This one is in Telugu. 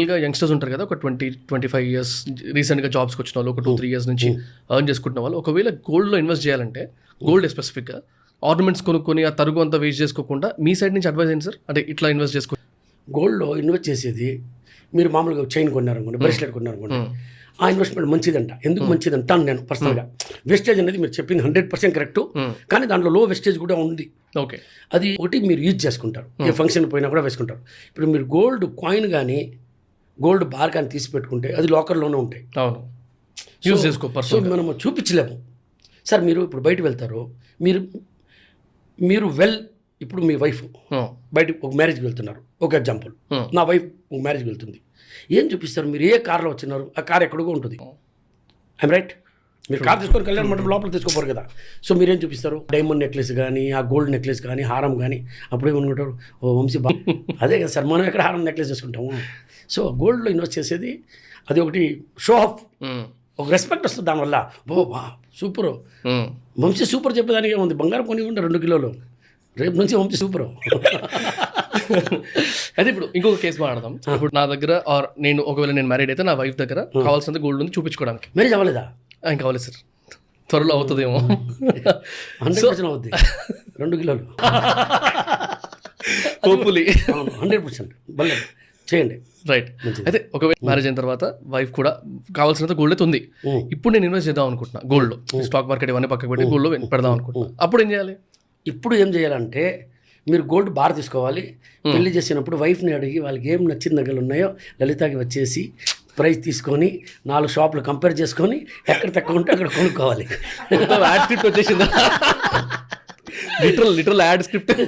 ఇంకా యంగ్స్టర్స్ ఉంటారు కదా, ఒక 20-25 ఇయర్స్ రీసెంట్గా జాబ్స్కి వచ్చిన వాళ్ళు, ఒక 2-3 ఇయర్స్ నుంచి ఎర్న్ చేసుకుంటున్న వాళ్ళు, ఒకవేళ గోల్డ్లో ఇన్వెస్ట్ చేయాలంటే, గోల్డ్ స్పెసిఫిక్గా ఆర్నమెంట్స్ కొనుక్కొని ఆ తరుగు అంతా వేస్ట్ చేసుకోకుండా మీ సైడ్ నుంచి అడ్వైజ్ ఏంటి సార్? అంటే ఇట్లా ఇన్వెస్ట్ చేసుకో. గోల్డ్లో ఇన్వెస్ట్ చేసేది మీరు మామూలుగా చైన్ కొన్నారనుకోండి, బ్రేస్లెట్ కొన్నారనుకోండి, ఆ ఇన్వెస్ట్మెంట్ మంచిదంట. ఎందుకు మంచిదంట నేను పర్సనల్గా, వేస్టేజ్ అనేది మీరు చెప్పింది 100% కరెక్ట్, కానీ దాంట్లో లో వేస్టేజ్ కూడా ఉంది. ఓకే, అది ఒకటి మీరు యూజ్ చేసుకుంటారు, ఏ ఫంక్షన్ పోయినా కూడా వేసుకుంటారు. ఇప్పుడు మీరు గోల్డ్ కాయిన్ కానీ గోల్డ్ బార్ కానీ తీసి పెట్టుకుంటే అది లాకర్లోనే ఉంటాయి. అవును, యూజ్ చేసుకో. సో మనము చూపించలేము సార్. మీరు ఇప్పుడు బయట వెళ్తారు, మీరు ఇప్పుడు మీ వైఫ్ బయట ఒక మ్యారేజ్కి వెళ్తున్నారు, ఒక ఎగ్జాంపుల్, నా వైఫ్ ఒక మ్యారేజ్కి వెళ్తుంది, ఏం చూపిస్తారు? మీరు ఏ కార్లో వచ్చినారు, ఆ కార్ ఎక్కడికో ఉంటుంది. I'm right? మీరు కార్ తీసుకొని కళ్యాణ మండపం లోపల తీసుకోపోరు కదా. సో మీరేం చూపిస్తారు? డైమండ్ నెక్లెస్ కానీ, ఆ గోల్డ్ నెక్లెస్ కానీ, హారం కానీ. అప్పుడు ఏమనుకుంటారు, ఓ వంశీ అదే కదా సార్, మనం ఎక్కడ హారం నెక్లెస్ చేసుకుంటాము. సో గోల్డ్లో ఇన్వెస్ట్ చేసేది అది ఒకటి షో ఆఫ్, ఒక రెస్పెక్ట్ వస్తుంది దానివల్ల. బా సూపరు, వంశీ సూపర్ చెప్పేదానికి ఏముంది, బంగారం కొని ఉంటే 2 కిలోలు, రేపు నుంచి వంశీ సూపరు. అయితే ఇప్పుడు ఇంకొక కేసు మాట్లాడదాం. ఇప్పుడు నా దగ్గర ఒకవేళ నేను మ్యారీడ్ అయితే నా వైఫ్ దగ్గర కావాల్సినంత గోల్డ్ ఉంది చూపించుకోవడానికి. మ్యారేజ్ అవ్వలేదా? ఇంకా అవ్వలేదు సార్, త్వరలో అవుతుందేమో. 100% అవుద్ది, 2 కిలోలు హోప్ఫుల్లీ 100%. భలే చేయండి, రైట్. అయితే ఒకవేళ మ్యారేజ్ అయిన తర్వాత వైఫ్ కూడా కావాల్సినంత గోల్డ్ అయితే ఉంది, ఇప్పుడు నేను ఇన్వెస్ట్ చేద్దాం అనుకుంటున్నా గోల్డ్లో, స్టాక్ మార్కెట్ ఇవన్నీ పక్కకు పెట్టి గోల్డ్లో పెడదాం అనుకుంటున్నా, అప్పుడు ఏం చేయాలి? ఇప్పుడు ఏం చేయాలంటే మీరు గోల్డ్ బార్ తీసుకోవాలి. పెళ్లి చేసినప్పుడు వైఫ్ని అడిగి వాళ్ళకి ఏం నచ్చిన నగలు ఉన్నాయో లలితాకి వచ్చేసి ప్రైస్ తీసుకొని 4 షాపులు కంపేర్ చేసుకొని ఎక్కడ తక్కువ ఉంటే అక్కడ కొనుక్కోవాలి. యాడ్ స్క్రిప్ట్ వచ్చేసిందా? Literal add script.